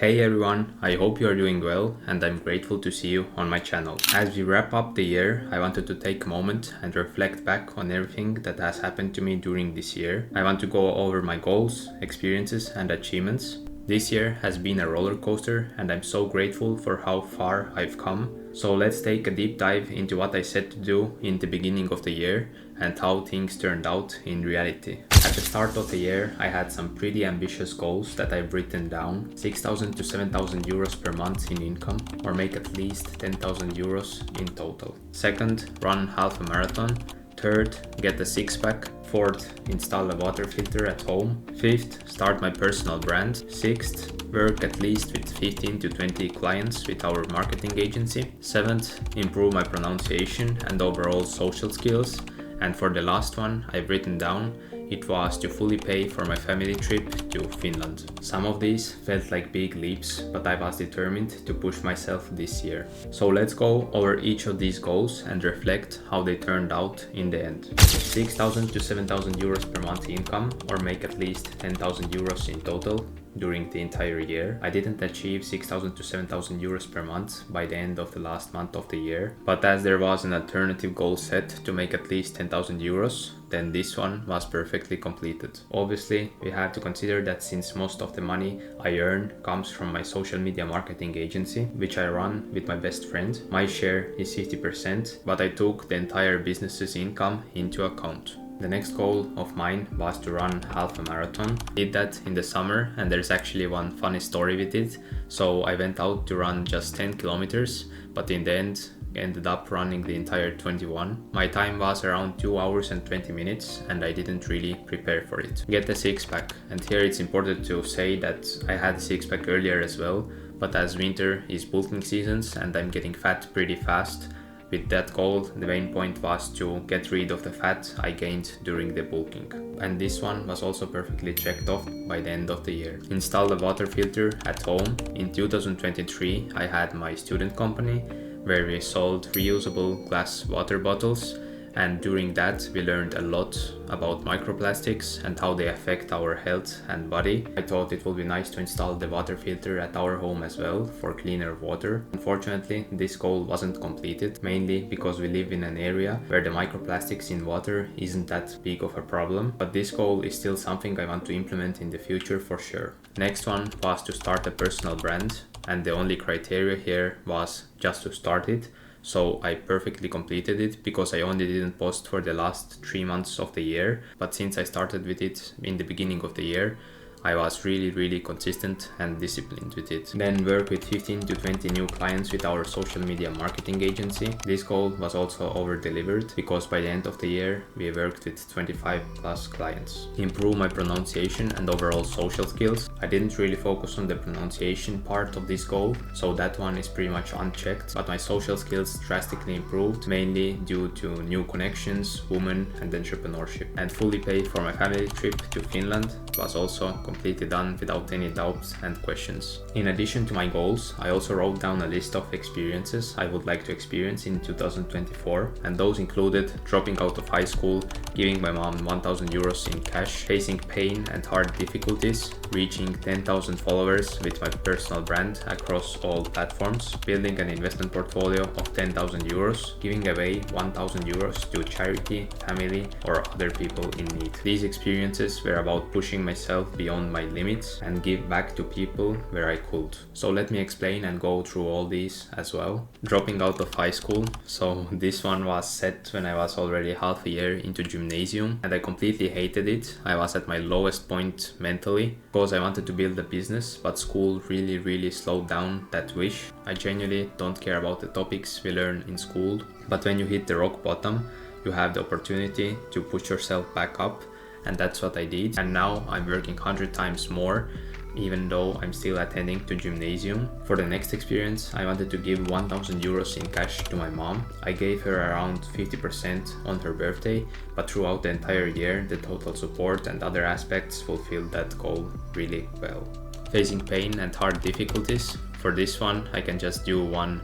Hey everyone, I hope you are doing well and I'm grateful to see you on my channel. As we wrap up the year, I wanted to take a moment and reflect back on everything that has happened to me during this year. I want to go over my goals, experiences and achievements. This year has been a roller coaster and I'm so grateful for how far I've come. So let's take a deep dive into what I set to do in the beginning of the year and how things turned out in reality. At the start of the year, I had some pretty ambitious goals that I've written down: 6,000 to 7,000 euros per month in income, or make at least 10,000 euros in total. Second, run half a marathon. Third, get a six-pack. Fourth, install a water filter at home. Fifth, start my personal brand. Sixth, work at least with 15 to 20 clients with our marketing agency. Seventh, improve my pronunciation and overall social skills. And for the last one I've written down, it was to fully pay for my family trip to Finland. Some of these felt like big leaps, but I was determined to push myself this year. So let's go over each of these goals and reflect how they turned out in the end. 6,000 to 7,000 euros per month income, or make at least 10,000 euros in total during the entire year. I didn't achieve 6,000 to 7,000 euros per month by the end of the last month of the year, but as there was an alternative goal set to make at least 10,000 euros, then this one was perfectly completed. Obviously, we have to consider that since most of the money I earn comes from my social media marketing agency, which I run with my best friend, my share is 50%, but I took the entire business's income into account. The next goal of mine was to run half a marathon. Did that in the summer, and there's actually one funny story with it. So I went out to run just 10 kilometers, but in the end ended up running the entire 21. My time was around 2 hours and 20 minutes and I didn't really prepare for it. Get a six-pack, and here it's important to say that I had a six-pack earlier as well, but as winter is bulking seasons and I'm getting fat pretty fast, with that goal, the main point was to get rid of the fat I gained during the bulking. And this one was also perfectly checked off by the end of the year. Install a water filter at home. In 2023, I had my student company where we sold reusable glass water bottles. And during that, we learned a lot about microplastics and how they affect our health and body. I thought it would be nice to install the water filter at our home as well for cleaner water. Unfortunately, this goal wasn't completed, mainly because we live in an area where the microplastics in water isn't that big of a problem. But this goal is still something I want to implement in the future for sure. Next one was to start a personal brand, and the only criteria here was just to start it. So I perfectly completed it because I only didn't post for the last 3 months of the year, but since I started with it in the beginning of the year, I was really consistent and disciplined with it. Then work with 15 to 20 new clients with our social media marketing agency. This goal was also over-delivered because by the end of the year we worked with 25 plus clients. Improve my pronunciation and overall social skills. I didn't really focus on the pronunciation part of this goal, so that one is pretty much unchecked, but my social skills drastically improved, mainly due to new connections, women and entrepreneurship. And fully pay for my family trip to Finland was also completely done without any doubts and questions. In addition to my goals, I also wrote down a list of experiences I would like to experience in 2024, and those included dropping out of high school, giving my mom 1,000 euros in cash, facing pain and hard difficulties, reaching 10,000 followers with my personal brand across all platforms, building an investment portfolio of 10,000 euros, giving away 1,000 euros to charity, family or other people in need. These experiences were about pushing myself beyond my limits and give back to people where I could. So let me explain and go through all these as well. Dropping out of high school. So this one was set when I was already half a year into gymnasium and I completely hated it. I was at my lowest point mentally because I wanted to build a business, but school really slowed down that wish. I genuinely don't care about the topics we learn in school, but when you hit the rock bottom, you have the opportunity to push yourself back up. And that's what I did, and now I'm working 100 times more, even though I'm still attending to gymnasium. For the next experience, I wanted to give 1,000 euros in cash to my mom. I gave her around 50% on her birthday, but throughout the entire year, the total support and other aspects fulfilled that goal really well. Facing pain and hard difficulties. For this one, I can just do one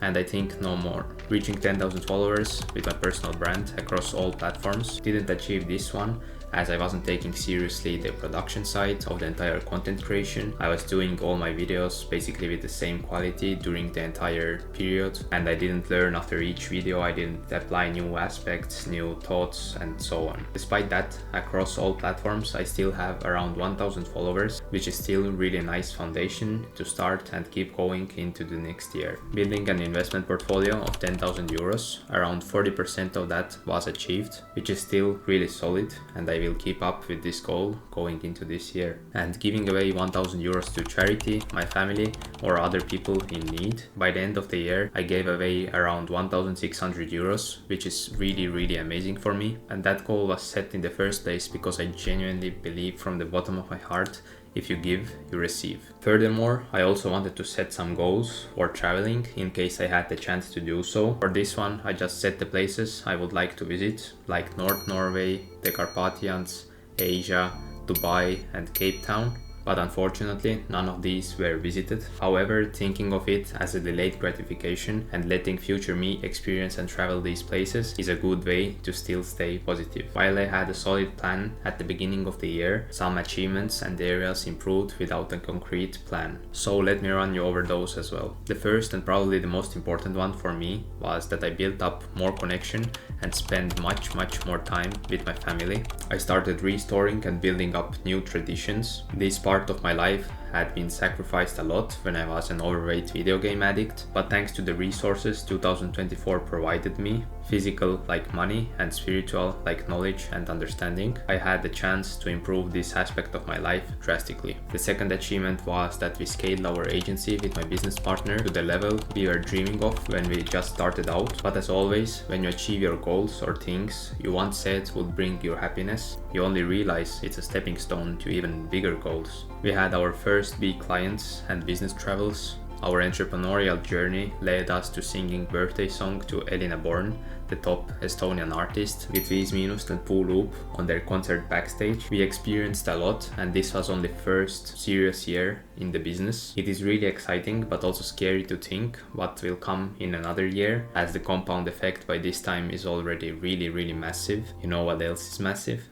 and I think no more. Reaching 10,000 followers with my personal brand across all platforms. Didn't achieve this one as I wasn't taking seriously the production side of the entire content creation. I was doing all my videos basically with the same quality during the entire period, and I didn't learn after each video. I didn't apply new aspects, new thoughts, and so on. Despite that, across all platforms I still have around 1000 followers, which is still really nice foundation to start and keep going into the next year. Building an investment portfolio of 10,000 euros, around 40% of that was achieved, which is still really solid, and I will keep up with this goal going into this year. And giving away 1000 euros to charity, my family, or other people in need. By the end of the year, I gave away around 1600 euros, which is really amazing for me. And that goal was set in the first place because I genuinely believe from the bottom of my heart, if you give, you receive. Furthermore, I also wanted to set some goals for traveling in case I had the chance to do so. For this one, I just set the places I would like to visit, like North Norway, the Carpathians, Asia, Dubai, and Cape Town. But unfortunately, none of these were visited. However, thinking of it as a delayed gratification and letting future me experience and travel these places is a good way to still stay positive. While I had a solid plan at the beginning of the year, some achievements and areas improved without a concrete plan. So let me run you over those as well. The first and probably the most important one for me was that I built up more connection and spent much more time with my family. I started restoring and building up new traditions. This part of my life had been sacrificed a lot when I was an overweight video game addict, but thanks to the resources 2024 provided me, physical like money and spiritual like knowledge and understanding, I had the chance to improve this aspect of my life drastically. The second achievement was that we scaled our agency with my business partner to the level we were dreaming of when we just started out. But as always, when you achieve your goals or things you once said would bring you happiness, you only realize it's a stepping stone to even bigger goals. We had our first big clients and business travels. Our entrepreneurial journey led us to singing birthday song to Elina Born, the top Estonian artist, with Viis Miinust and Puu Loop on their concert backstage. We experienced a lot, and this was only first serious year in the business. It is really exciting but also scary to think what will come in another year, as the compound effect by this time is already really massive. You know what else is massive?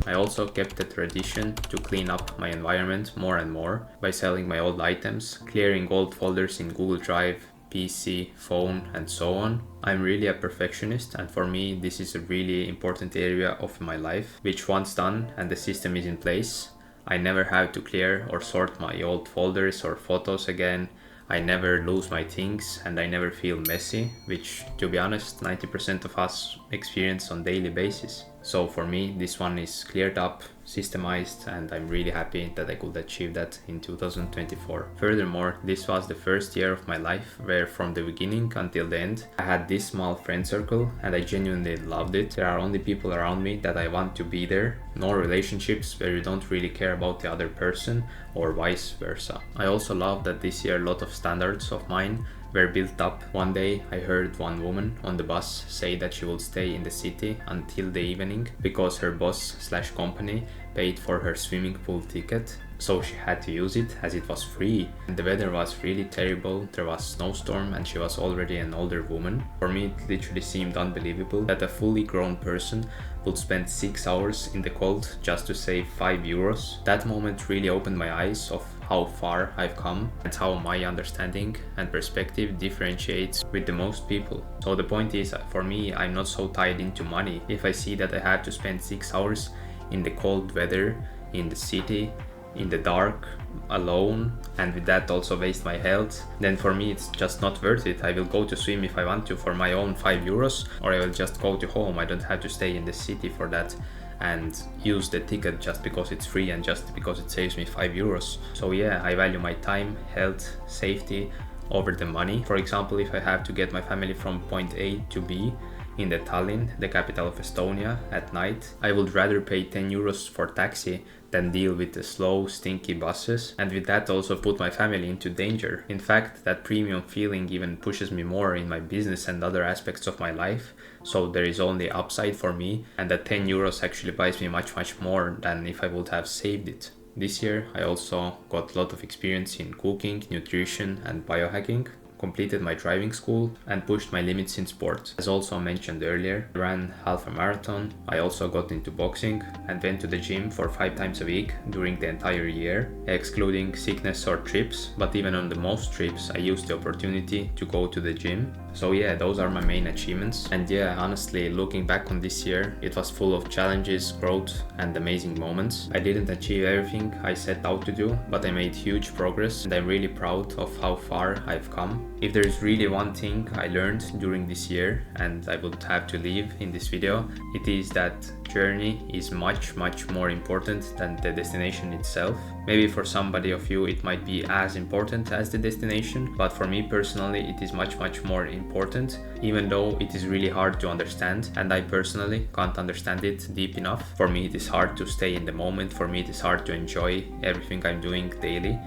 I also kept the tradition to clean up my environment more and more by selling my old items, clearing old folders in Google Drive, PC, phone, and so on. I'm really a perfectionist, and for me this is a really important area of my life, which once done and the system is in place, I never have to clear or sort my old folders or photos again. I never lose my things and I never feel messy, which to be honest 90% of us experience on daily basis. So for me this one is cleared up, systemized, and I'm really happy that I could achieve that in 2024. Furthermore, this was the first year of my life where from the beginning until the end I had this small friend circle and I genuinely loved it. There are only people around me that I want to be there, no relationships where you don't really care about the other person or vice versa. I also love that this year a lot of standards of mine were built up. One day I heard one woman on the bus say that she would stay in the city until the evening because her boss/company paid for her swimming pool ticket, so she had to use it as it was free. And the weather was really terrible, there was snowstorm and she was already an older woman. For me it literally seemed unbelievable that a fully grown person would spend 6 hours in the cold just to save 5 euros. That moment really opened my eyes of how far I've come and how my understanding and perspective differentiates with the most people. So the point is, for me, I'm not so tied into money. If I see that I have to spend 6 hours in the cold weather, in the city, in the dark, alone, and with that also waste my health, then for me it's just not worth it. I will go to swim if I want to for my own 5 euros, or I will just go to home. I don't have to stay in the city for that and use the ticket just because it's free and just because it saves me 5 euros. So yeah, I value my time, health, safety over the money. For example, if I have to get my family from point A to B in the Tallinn, the capital of Estonia, at night, I would rather pay 10 euros for taxi than deal with the slow, stinky buses, and with that also put my family into danger. In fact, that premium feeling even pushes me more in my business and other aspects of my life, so there is only upside for me, and that 10 euros actually buys me much more than if I would have saved it. This year I also got a lot of experience in cooking, nutrition and biohacking. completed my driving school, and pushed my limits in sport. As also mentioned earlier, I ran half a marathon, I also got into boxing and went to the gym for 5 times a week during the entire year, excluding sickness or trips, but even on the most trips I used the opportunity to go to the gym. So yeah, those are my main achievements. And yeah, honestly, looking back on this year, it was full of challenges, growth and amazing moments. I didn't achieve everything I set out to do, but I made huge progress and I'm really proud of how far I've come. If there is really one thing I learned during this year and I would have to leave in this video, it is that journey is much more important than the destination itself. Maybe for somebody of you it might be as important as the destination, but for me personally it is much more important, even though it is really hard to understand and I personally can't understand it deep enough. For me it is hard to stay in the moment, for me it is hard to enjoy everything I'm doing daily.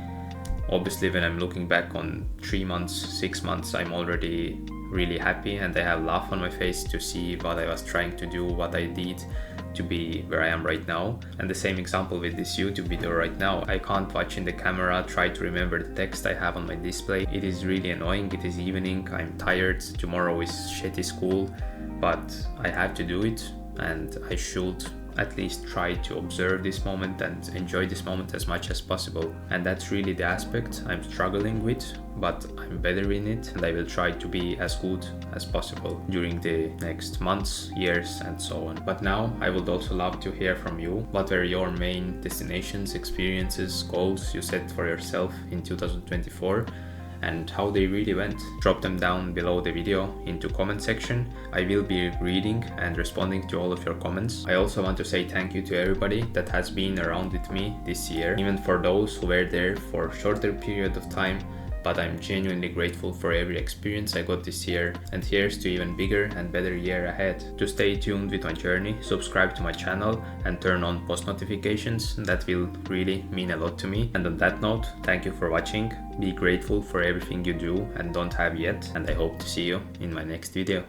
Obviously when I'm looking back on 3 months, 6 months, I'm already really happy and I have a laugh on my face to see what I was trying to do, what I did to be where I am right now. And the same example with this YouTube video right now. I can't watch in the camera, try to remember the text I have on my display. It is really annoying. It is evening, I'm tired, tomorrow is shitty school, but I have to do it and I should at least try to observe this moment and enjoy this moment as much as possible. And that's really the aspect I'm struggling with, but I'm better in it and I will try to be as good as possible during the next months, years and so on. But now I would also love to hear from you. What were your main destinations, experiences, goals you set for yourself in 2024? And how they really went? Drop them down below the video into comment section. I will be reading and responding to all of your comments. I also want to say thank you to everybody that has been around with me this year, even for those who were there for a shorter period of time, but I'm genuinely grateful for every experience I got this year, and here's to even bigger and better year ahead. To stay tuned with my journey, subscribe to my channel and turn on post notifications. That will really mean a lot to me. And on that note, thank you for watching. Be grateful for everything you do and don't have yet, and I hope to see you in my next video.